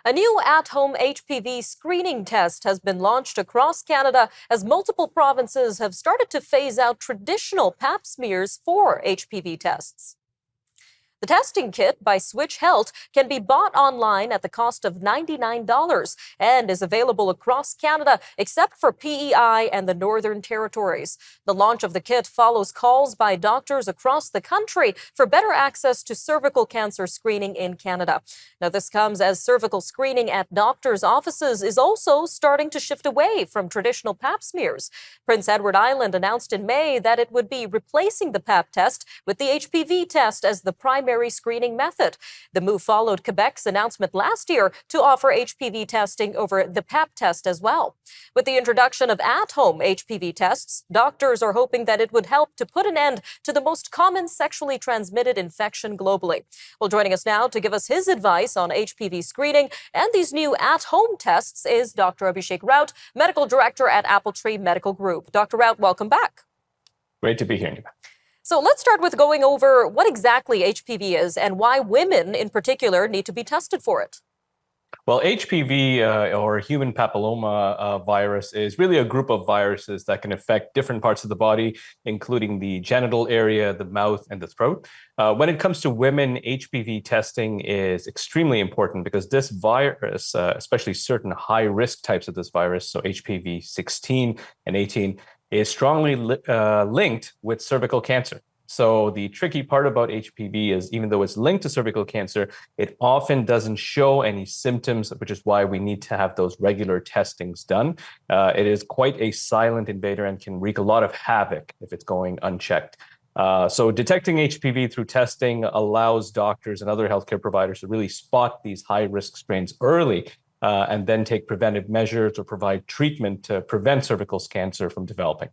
A new at-home HPV screening test has been launched across Canada as multiple provinces have started to phase out traditional pap smears for HPV tests. The testing kit by Switch Health can be bought online at the cost of $99 and is available across Canada except for PEI and the Northern Territories. The launch of the kit follows calls by doctors across the country for better access to cervical cancer screening in Canada. Now, this comes as cervical screening at doctors' offices is also starting to shift away from traditional pap smears. Prince Edward Island announced in May that it would be replacing the pap test with the HPV test as the primary screening method. The move followed Quebec's announcement last year to offer HPV testing over the pap test as well. With the introduction of at-home HPV tests, doctors are hoping that it would help to put an end to the most common sexually transmitted infection globally. Well, joining us now to give us his advice on HPV screening and these new at-home tests is Dr. Abhishek Raut, Medical Director at Appletree Medical Group. Dr. Raut, welcome back. Great to be here, Nima. So let's start with going over what exactly HPV is and why women in particular need to be tested for it. Well, HPV or human papilloma virus is really a group of viruses that can affect different parts of the body, including the genital area, the mouth, and the throat. When it comes to women, HPV testing is extremely important because this virus, especially certain high-risk types of this virus, so HPV 16 and 18, is strongly linked with cervical cancer. So the tricky part about HPV is even though it's linked to cervical cancer, it often doesn't show any symptoms, which is why we need to have those regular testings done. It is quite a silent invader and can wreak a lot of havoc if it's going unchecked. So detecting HPV through testing allows doctors and other healthcare providers to really spot these high-risk strains early and then take preventive measures or provide treatment to prevent cervical cancer from developing.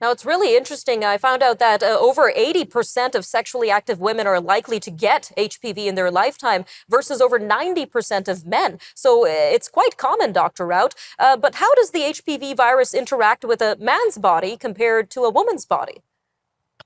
Now, it's really interesting. I found out that over 80% of sexually active women are likely to get HPV in their lifetime versus over 90% of men. So it's quite common, Dr. Raut. But how does the HPV virus interact with a man's body compared to a woman's body?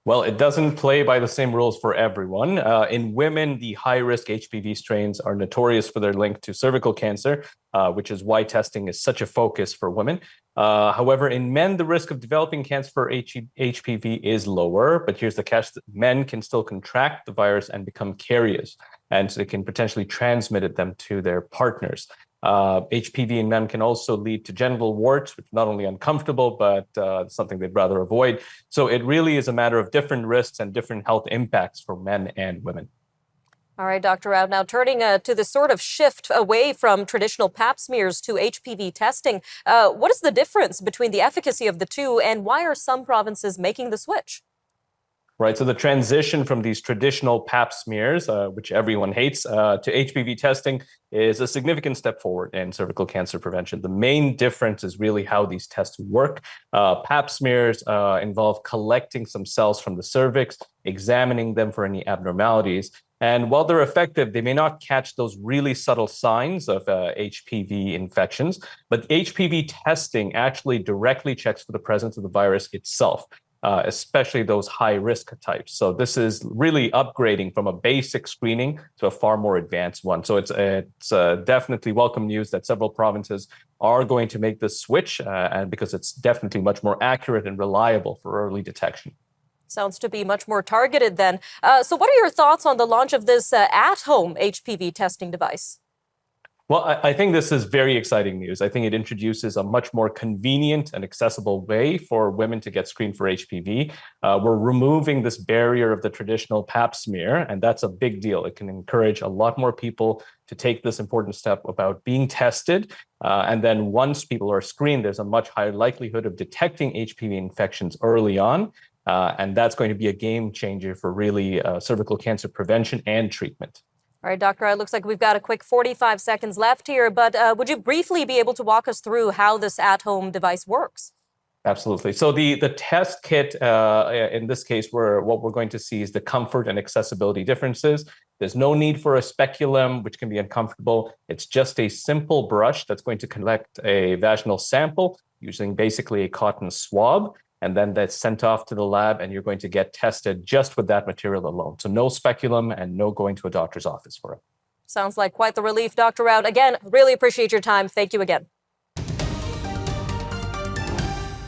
Well, it doesn't play by the same rules for everyone. In women, the high-risk HPV strains are notorious for their link to cervical cancer, which is why testing is such a focus for women. However, in men, the risk of developing cancer for HPV is lower, but here's the catch: men can still contract the virus and become carriers, and so they can potentially transmit them to their partners. HPV in men can also lead to genital warts, which is not only uncomfortable, but something they'd rather avoid. So it really is a matter of different risks and different health impacts for men and women. All right, Dr. Raut, now turning to the sort of shift away from traditional pap smears to HPV testing, what is the difference between the efficacy of the two and why are some provinces making the switch? Right. So the transition from these traditional pap smears, which everyone hates, to HPV testing is a significant step forward in cervical cancer prevention. The main difference is really how these tests work. Pap smears involve collecting some cells from the cervix, examining them for any abnormalities. And while they're effective, they may not catch those really subtle signs of HPV infections. But HPV testing actually directly checks for the presence of the virus itself. Especially those high-risk types. So this is really upgrading from a basic screening to a far more advanced one. So it's definitely welcome news that several provinces are going to make this switch, and because it's definitely much more accurate and reliable for early detection. Sounds to be much more targeted then. So what are your thoughts on the launch of this at-home HPV testing device? Well, I think this is very exciting news. I think it introduces a much more convenient and accessible way for women to get screened for HPV. We're removing this barrier of the traditional pap smear, and that's a big deal. It can encourage a lot more people to take this important step about being tested. And then once people are screened, there's a much higher likelihood of detecting HPV infections early on. And that's going to be a game changer for really cervical cancer prevention and treatment. All right, Dr. It looks like we've got a quick 45 seconds left here, but would you briefly be able to walk us through how this at-home device works? Absolutely. So the test kit, in this case, what we're going to see is the comfort and accessibility differences. There's no need for a speculum, which can be uncomfortable. It's just a simple brush that's going to collect a vaginal sample using basically a cotton swab. And then that's sent off to the lab and you're going to get tested just with that material alone. So no speculum and no going to a doctor's office for it. Sounds like quite the relief, Dr. Raut. Again, really appreciate your time. Thank you again.